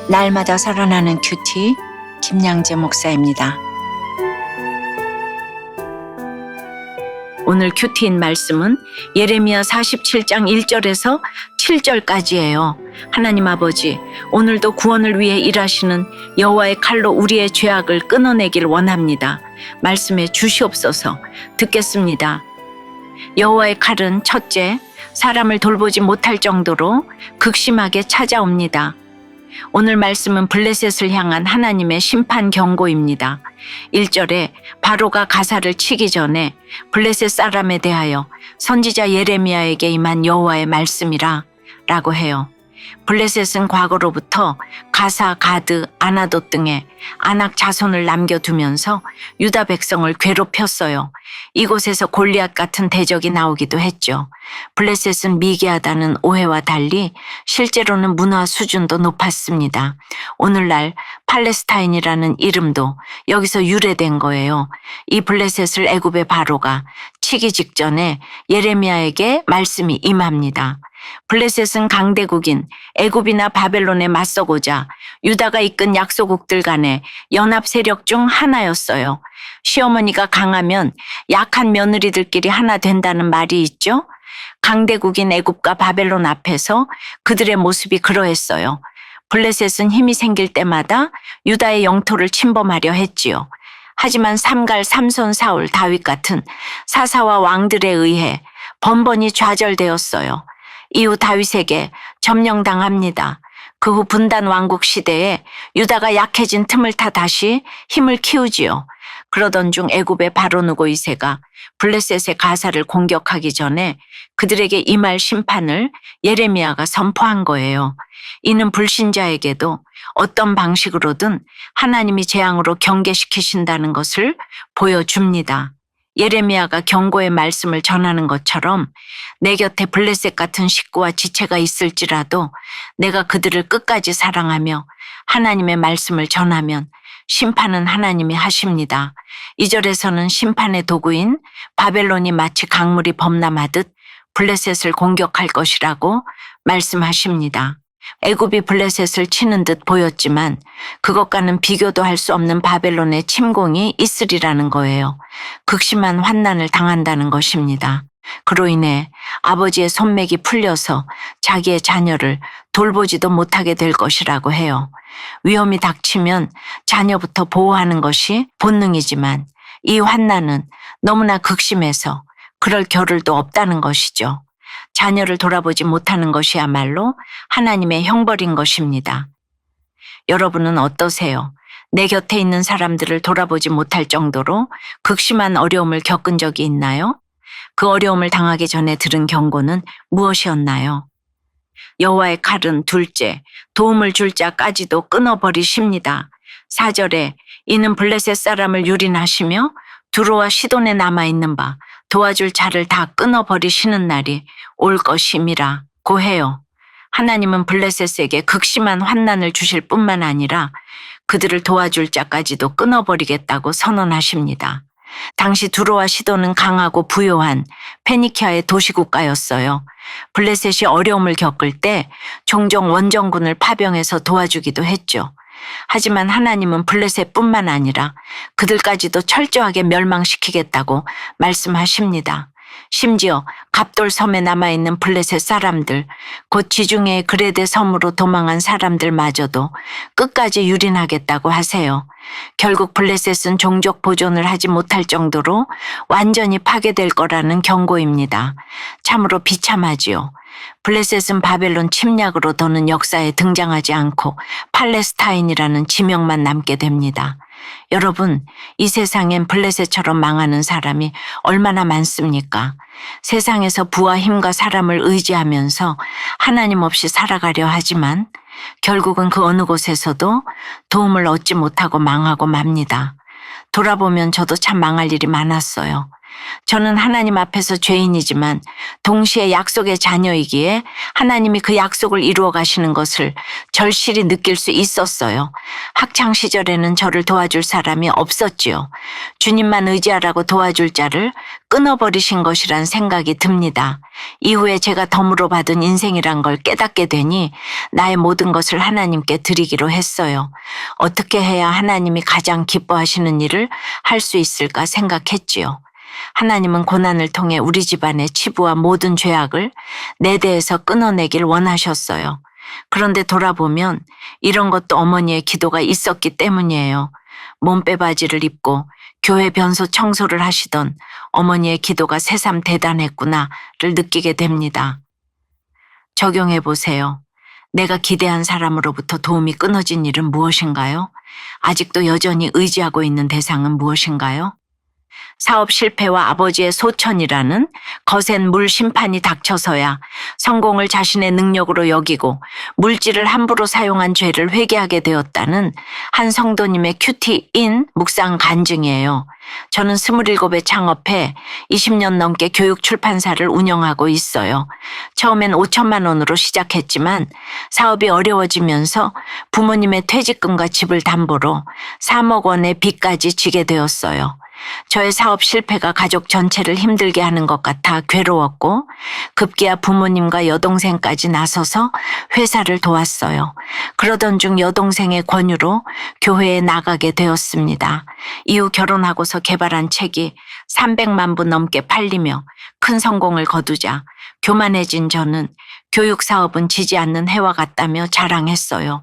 날마다 살아나는 큐티 김양재 목사입니다. 오늘 큐티인 말씀은 예레미야 47장 1절에서 7절까지예요. 하나님 아버지, 오늘도 구원을 위해 일하시는 여호와의 칼로 우리의 죄악을 끊어내길 원합니다. 말씀해 주시옵소서. 듣겠습니다. 여호와의 칼은 첫째, 사람을 돌보지 못할 정도로 극심하게 찾아옵니다. 오늘 말씀은 블레셋을 향한 하나님의 심판 경고입니다. 1절에 바로가 가사를 치기 전에 블레셋 사람에 대하여 선지자 예레미야에게 임한 여호와의 말씀이라 라고 해요. 블레셋은 과거로부터 가사, 가드, 아나돗 등의 아낙 자손을 남겨두면서 유다 백성을 괴롭혔어요. 이곳에서 골리앗 같은 대적이 나오기도 했죠. 블레셋은 미개하다는 오해와 달리 실제로는 문화 수준도 높았습니다. 오늘날 팔레스타인이라는 이름도 여기서 유래된 거예요. 이 블레셋을 애굽의 바로가 치기 직전에 예레미야에게 말씀이 임합니다. 블레셋은 강대국인 애굽이나 바벨론에 맞서고자 유다가 이끈 약소국들 간의 연합 세력 중 하나였어요. 시어머니가 강하면 약한 며느리들끼리 하나 된다는 말이 있죠. 강대국인 애굽과 바벨론 앞에서 그들의 모습이 그러했어요. 블레셋은 힘이 생길 때마다 유다의 영토를 침범하려 했지요. 하지만 삼갈, 삼손, 사울, 다윗 같은 사사와 왕들에 의해 번번이 좌절되었어요. 이후 다윗에게 점령당합니다. 그 후 분단 왕국 시대에 유다가 약해진 틈을 타 다시 힘을 키우지요. 그러던 중 애굽의 바로 누고 2세가 블레셋의 가사를 공격하기 전에 그들에게 임할 심판을 예레미야가 선포한 거예요. 이는 불신자에게도 어떤 방식으로든 하나님이 재앙으로 경계시키신다는 것을 보여줍니다. 예레미야가 경고의 말씀을 전하는 것처럼 내 곁에 블레셋 같은 식구와 지체가 있을지라도 내가 그들을 끝까지 사랑하며 하나님의 말씀을 전하면 심판은 하나님이 하십니다. 2절에서는 심판의 도구인 바벨론이 마치 강물이 범람하듯 블레셋을 공격할 것이라고 말씀하십니다. 애굽이 블레셋을 치는 듯 보였지만 그것과는 비교도 할 수 없는 바벨론의 침공이 있으리라는 거예요. 극심한 환난을 당한다는 것입니다. 그로 인해 아버지의 손맥이 풀려서 자기의 자녀를 돌보지도 못하게 될 것이라고 해요. 위험이 닥치면 자녀부터 보호하는 것이 본능이지만 이 환난은 너무나 극심해서 그럴 겨를도 없다는 것이죠. 자녀를 돌아보지 못하는 것이야말로 하나님의 형벌인 것입니다. 여러분은 어떠세요? 내 곁에 있는 사람들을 돌아보지 못할 정도로 극심한 어려움을 겪은 적이 있나요? 그 어려움을 당하기 전에 들은 경고는 무엇이었나요? 여호와의 칼은 둘째, 도움을 줄 자까지도 끊어버리십니다. 4절에 이는 블레셋 사람을 유린하시며 두로와 시돈에 남아있는 바 도와줄 자를 다 끊어버리시는 날이 올 것임이라 고 해요. 하나님은 블레셋에게 극심한 환난을 주실 뿐만 아니라 그들을 도와줄 자까지도 끊어버리겠다고 선언하십니다. 당시 두로와 시돈은 강하고 부요한 페니키아의 도시국가였어요. 블레셋이 어려움을 겪을 때 종종 원정군을 파병해서 도와주기도 했죠. 하지만 하나님은 블레셋뿐만 아니라 그들까지도 철저하게 멸망시키겠다고 말씀하십니다. 심지어 갑돌 섬에 남아있는 블레셋 사람들, 곧 지중해의 그레데 섬으로 도망한 사람들마저도 끝까지 유린하겠다고 하세요. 결국 블레셋은 종족 보존을 하지 못할 정도로 완전히 파괴될 거라는 경고입니다. 참으로 비참하지요. 블레셋은 바벨론 침략으로 더는 역사에 등장하지 않고 팔레스타인이라는 지명만 남게 됩니다. 여러분, 이 세상엔 블레셋처럼 망하는 사람이 얼마나 많습니까? 세상에서 부와 힘과 사람을 의지하면서 하나님 없이 살아가려 하지만 결국은 그 어느 곳에서도 도움을 얻지 못하고 망하고 맙니다. 돌아보면 저도 참 망할 일이 많았어요. 저는 하나님 앞에서 죄인이지만 동시에 약속의 자녀이기에 하나님이 그 약속을 이루어 가시는 것을 절실히 느낄 수 있었어요. 학창 시절에는 저를 도와줄 사람이 없었지요. 주님만 의지하라고 도와줄 자를 끊어버리신 것이란 생각이 듭니다. 이후에 제가 덤으로 받은 인생이란 걸 깨닫게 되니 나의 모든 것을 하나님께 드리기로 했어요. 어떻게 해야 하나님이 가장 기뻐하시는 일을 할 수 있을까 생각했지요. 하나님은 고난을 통해 우리 집안의 치부와 모든 죄악을 내 대에서 끊어내길 원하셨어요. 그런데 돌아보면 이런 것도 어머니의 기도가 있었기 때문이에요. 몸빼바지를 입고 교회 변소 청소를 하시던 어머니의 기도가 새삼 대단했구나를 느끼게 됩니다. 적용해 보세요. 내가 기대한 사람으로부터 도움이 끊어진 일은 무엇인가요? 아직도 여전히 의지하고 있는 대상은 무엇인가요? 사업 실패와 아버지의 소천이라는 거센 물 심판이 닥쳐서야 성공을 자신의 능력으로 여기고 물질을 함부로 사용한 죄를 회개하게 되었다는 한 성도님의 큐티인 묵상 간증이에요. 저는 27에 창업해 20년 넘게 교육 출판사를 운영하고 있어요. 처음엔 5천만 원으로 시작했지만 사업이 어려워지면서 부모님의 퇴직금과 집을 담보로 3억 원의 빚까지 지게 되었어요. 저의 사업 실패가 가족 전체를 힘들게 하는 것 같아 괴로웠고 급기야 부모님과 여동생까지 나서서 회사를 도왔어요. 그러던 중 여동생의 권유로 교회에 나가게 되었습니다. 이후 결혼하고서 개발한 책이 300만 부 넘게 팔리며 큰 성공을 거두자 교만해진 저는 교육 사업은 지지 않는 해와 같다며 자랑했어요.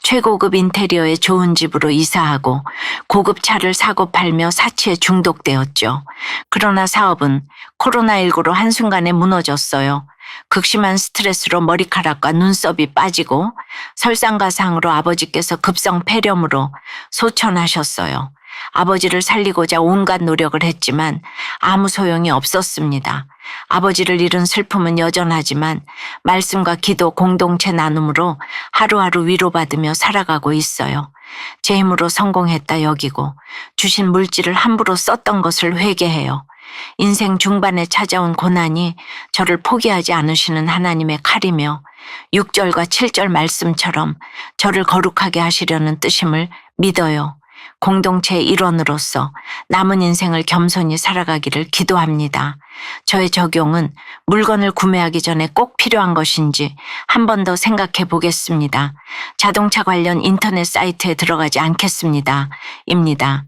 최고급 인테리어의 좋은 집으로 이사하고 고급 차를 사고 팔며 사치에 중독되었죠. 그러나 사업은 코로나19로 한순간에 무너졌어요. 극심한 스트레스로 머리카락과 눈썹이 빠지고 설상가상으로 아버지께서 급성 폐렴으로 소천하셨어요. 아버지를 살리고자 온갖 노력을 했지만 아무 소용이 없었습니다. 아버지를 잃은 슬픔은 여전하지만 말씀과 기도 공동체 나눔으로 하루하루 위로받으며 살아가고 있어요. 제 힘으로 성공했다 여기고 주신 물질을 함부로 썼던 것을 회개해요. 인생 중반에 찾아온 고난이 저를 포기하지 않으시는 하나님의 칼이며 6절과 7절 말씀처럼 저를 거룩하게 하시려는 뜻임을 믿어요. 공동체의 일원으로서 남은 인생을 겸손히 살아가기를 기도합니다. 저의 적용은 물건을 구매하기 전에 꼭 필요한 것인지 한 번 더 생각해 보겠습니다. 자동차 관련 인터넷 사이트에 들어가지 않겠습니다. 입니다.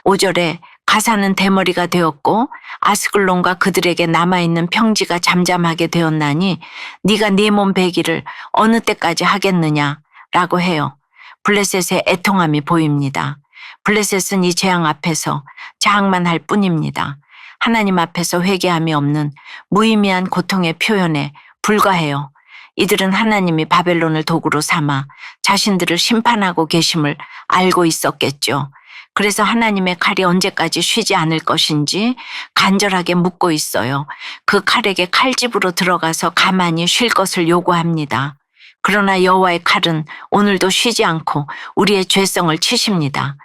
5절에 가사는 대머리가 되었고 아스글론과 그들에게 남아있는 평지가 잠잠하게 되었나니 네가 네 몸 배기를 어느 때까지 하겠느냐 라고 해요. 블레셋의 애통함이 보입니다. 블레셋은 이 재앙 앞에서 자학만 할 뿐입니다. 하나님 앞에서 회개함이 없는 무의미한 고통의 표현에 불과해요. 이들은 하나님이 바벨론을 도구로 삼아 자신들을 심판하고 계심을 알고 있었겠죠. 그래서 하나님의 칼이 언제까지 쉬지 않을 것인지 간절하게 묻고 있어요. 그 칼에게 칼집으로 들어가서 가만히 쉴 것을 요구합니다. 그러나 여호와의 칼은 오늘도 쉬지 않고 우리의 죄성을 치십니다.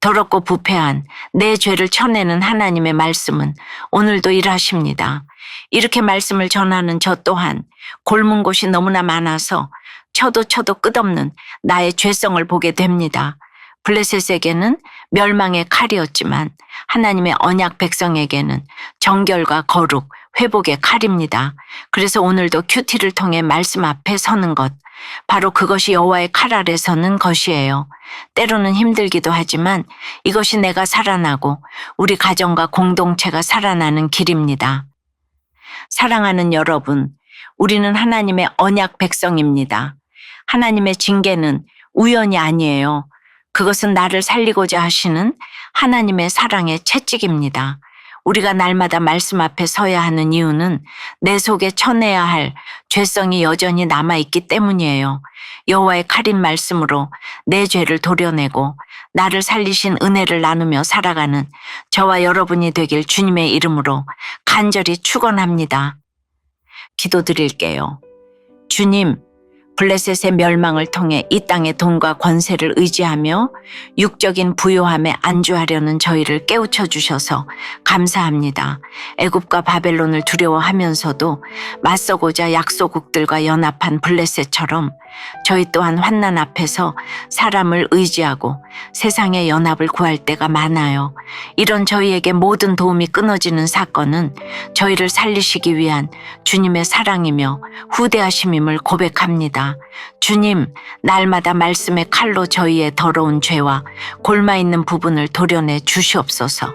더럽고 부패한 내 죄를 쳐내는 하나님의 말씀은 오늘도 일하십니다. 이렇게 말씀을 전하는 저 또한 골문 곳이 너무나 많아서 쳐도 끝없는 나의 죄성을 보게 됩니다. 블레셋에게는 멸망의 칼이었지만 하나님의 언약 백성에게는 정결과 거룩, 회복의 칼입니다. 그래서 오늘도 큐티를 통해 말씀 앞에 서는 것, 바로 그것이 여호와의 칼 아래 서는 것이에요. 때로는 힘들기도 하지만 이것이 내가 살아나고 우리 가정과 공동체가 살아나는 길입니다. 사랑하는 여러분, 우리는 하나님의 언약 백성입니다. 하나님의 징계는 우연이 아니에요. 그것은 나를 살리고자 하시는 하나님의 사랑의 채찍입니다. 우리가 날마다 말씀 앞에 서야 하는 이유는 내 속에 쳐내야 할 죄성이 여전히 남아있기 때문이에요. 여호와의 칼인 말씀으로 내 죄를 도려내고 나를 살리신 은혜를 나누며 살아가는 저와 여러분이 되길 주님의 이름으로 간절히 축원합니다. 기도드릴게요. 주님, 블레셋의 멸망을 통해 이 땅의 돈과 권세를 의지하며 육적인 부요함에 안주하려는 저희를 깨우쳐 주셔서 감사합니다. 애굽과 바벨론을 두려워하면서도 맞서고자 약소국들과 연합한 블레셋처럼 저희 또한 환난 앞에서 사람을 의지하고 세상의 연합을 구할 때가 많아요. 이런 저희에게 모든 도움이 끊어지는 사건은 저희를 살리시기 위한 주님의 사랑이며 후대하심임을 고백합니다. 주님, 날마다 말씀의 칼로 저희의 더러운 죄와 골마 있는 부분을 도려내 주시옵소서.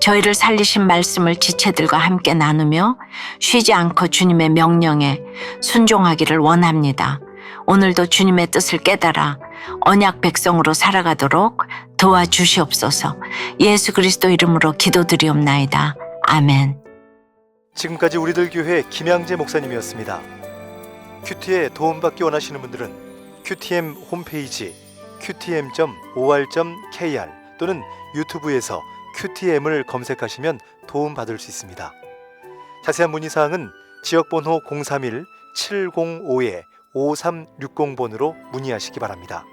저희를 살리신 말씀을 지체들과 함께 나누며 쉬지 않고 주님의 명령에 순종하기를 원합니다. 오늘도 주님의 뜻을 깨달아 언약 백성으로 살아가도록 도와주시옵소서. 예수 그리스도 이름으로 기도드리옵나이다. 아멘. 지금까지 우리들 교회 김양재 목사님이었습니다. 큐티에 도움받기 원하시는 분들은 QTM 홈페이지 qtm.or.kr 또는 유튜브에서 QTM을 검색하시면 도움받을 수 있습니다. 자세한 문의사항은 지역번호 031-705-5360번으로 문의하시기 바랍니다.